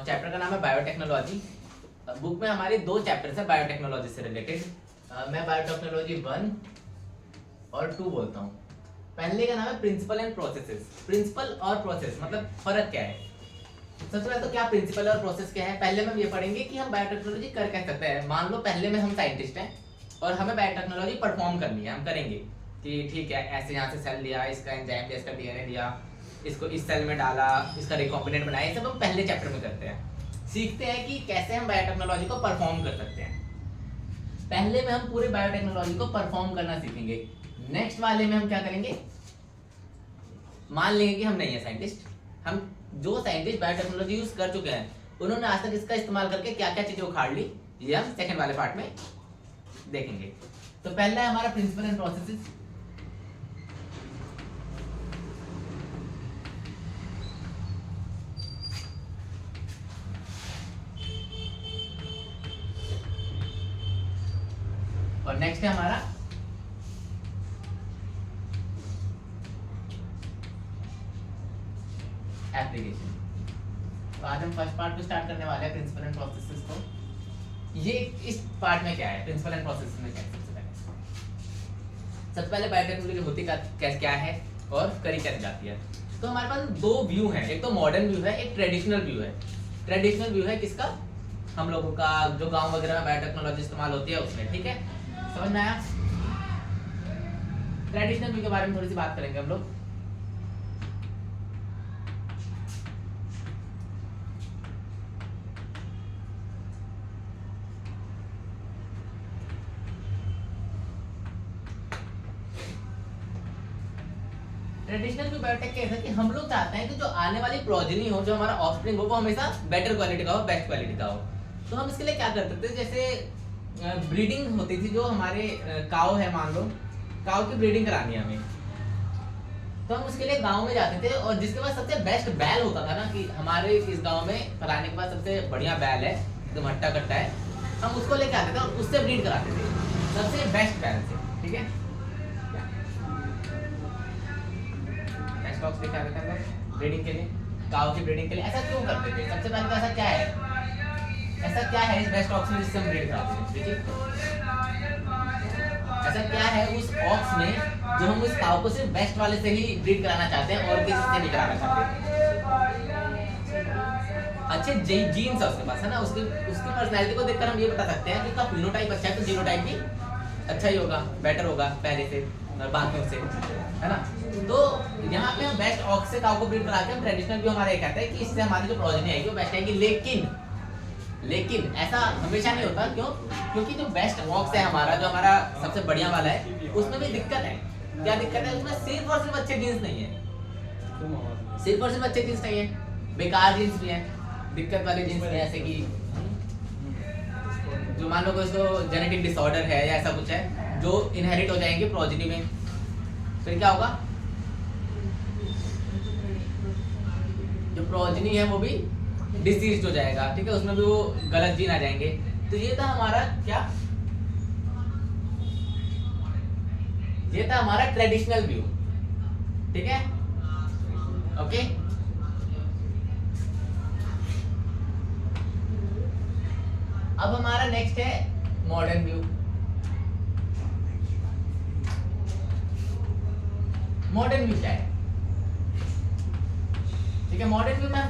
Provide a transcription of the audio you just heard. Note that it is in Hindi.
चैप्टर का नाम है बायोटेक्नोलॉजी। बुक में हमारे 2 चैप्टर्स है बायोटेक्नोलॉजी से रिलेटेड। मैं बायोटेक्नोलॉजी 1 और 2 बोलता हूँ। पहले का नाम है प्रिंसिपल एंड प्रोसेसेस। प्रिंसिपल और प्रोसेस मतलब फर्क क्या है। सबसे पहले तो क्या प्रिंसिपल और प्रोसेस क्या है, पहले में हम ये पढ़ेंगे कि हम बायोटेक्नोलॉजी कर क्या सकते हैं। मान लो पहले में हम साइंटिस्ट हैं और हमें बायोटेक्नोलॉजी परफॉर्म करनी है, हम करेंगे कि ठीक है ऐसे यहाँ से सेल लिया, इसका एंजाइम लिया, इसका डीएनए लिया, इसको इस सेल में डाला, इसका रिकॉम्बिनेंट बनाया, ये सब हम पहले चैप्टर में करते हैं। सीखते हैं कि कैसे हम बायोटेक्नोलॉजी को परफॉर्म कर सकते हैं। पहले में हम पूरे बायोटेक्नोलॉजी को परफॉर्म करना सीखेंगे। नेक्स्ट वाले में हम क्या करेंगे, मान लेंगे कि हम नहीं है साइंटिस्ट, हम जो साइंटिस्ट बायोटेक्नोलॉजी यूज कर चुके हैं उन्होंने आज तक इसका इस्तेमाल करके क्या क्या चीजें उखाड़ ली, ये हम सेकंड वाले पार्ट में देखेंगे। तो पहला है हमारा प्रिंसिपल एंड प्रोसेसेस। और नेक्स्ट है हमारा एप्लीकेशन। तो आज हम फर्स्ट पार्ट को स्टार्ट करने वाले हैं प्रिंसिपल एंड प्रोसेसेस को। ये इस पार्ट में क्या है, प्रिंसिपल एंड प्रोसेसेस में क्या है। सबसे पहले बायोटेक्नोलॉजी होती क्या है और करी कैसे जाती है। तो हमारे पास 2 व्यू हैं, एक तो मॉडर्न व्यू है, एक ट्रेडिशनल व्यू है। ट्रेडिशनल व्यू है किसका, हम लोगों का, जो गांव वगैरह में बायोटेक्नोलॉजी इस्तेमाल होती है उसमें। ठीक है, समझ में आया। ट्रेडिशनल व्यू के बारे में थोड़ी सी बात करेंगे हम लोग। ट्रेडिशनल व्यू बायोटेक कैसा है कि हम लोग चाहते हैं कि जो आने वाली प्रोजेनी हो, जो हमारा ऑफस्प्रिंग हो, वो हमेशा बेटर क्वालिटी का हो, बेस्ट क्वालिटी का हो। तो हम इसके लिए क्या करते थे, जैसे ब्रीडिंग होती थी, जो हमारे काऊ है, मान लो काऊ की ब्रीडिंग करानी है हमें, तो हम उसके लिए गांव में जाते थे और जिसके पास सबसे बेस्ट बैल होता था ना, कि हमारे इस गांव में फलाने के पास सबसे बढ़िया बैल है, एकदम हट्टा कट्टा है, हम उसको लेके आते थे और उससे ब्रीड कराते थे सबसे बेस्ट बैल से। ठीक है, स्टॉक्स लेके आते थे हम लोग ब्रीडिंग के लिए, काऊ की ब्रीडिंग के लिए। ऐसा क्यों करते थे, सबसे पहले तो ऐसा क्या है, ऐसा क्या है इस बेस्ट ऑक्स में जिससे हम ब्रीड कराते थे। देखिए ऐसा क्या है उस ऑक्स में जो हम उस काऊ को सिर्फ बेस्ट वाले से ही ब्रीड कराना चाहते हैं और किसी से नहीं कराना चाहते। अच्छे जीन्स है उसके पास, है ना, उसकी पर्सनैलिटी को देखकर हम ये बता सकते हैं कि उसका फिनोटाइप अच्छा है तो जीनोटाइप भी अच्छा ही होगा, बेटर होगा पहले से और बाकियों से, है ना। तो यहाँ पे हम बेस्ट ऑक्स से काऊ को ब्रीड करा के हम ट्रेडिशनल व्यू हमारा ये कहता है कि इससे हमारी जो प्रोजेनी आएगी वो बेस्ट आएगी। लेकिन ऐसा हमेशा नहीं होता। क्यों? क्योंकि जो बेस्ट ऑक्स है हमारा, जो हमारा सबसे बढ़िया वाला है, उसमें भी दिक्कत है। क्या दिक्कत है उसमें? सिर्फ और सिर्फ अच्छे जीन्स नहीं है, सिर्फ और सिर्फ अच्छे जीन्स नहीं है, बेकार जीन्स भी है, दिक्कत वाले जीन्स भी है, ऐसे कि जो मान लो कोई जेनेटिक डिसऑर्डर है या ऐसा कुछ है जो इनहेरिट हो जाएंगे प्रोजेनी में, फिर क्या होगा, जो प्रोजेनी है वो भी डिसीज हो जाएगा। ठीक है, उसमें भी वो गलत जीन आ जाएंगे। तो ये था हमारा क्या, ये था हमारा ट्रेडिशनल व्यू। ठीक है, ओके। अब हमारा नेक्स्ट है मॉडर्न व्यू। मॉडर्न व्यू क्या है? ठीक है, मॉडर्न व्यू में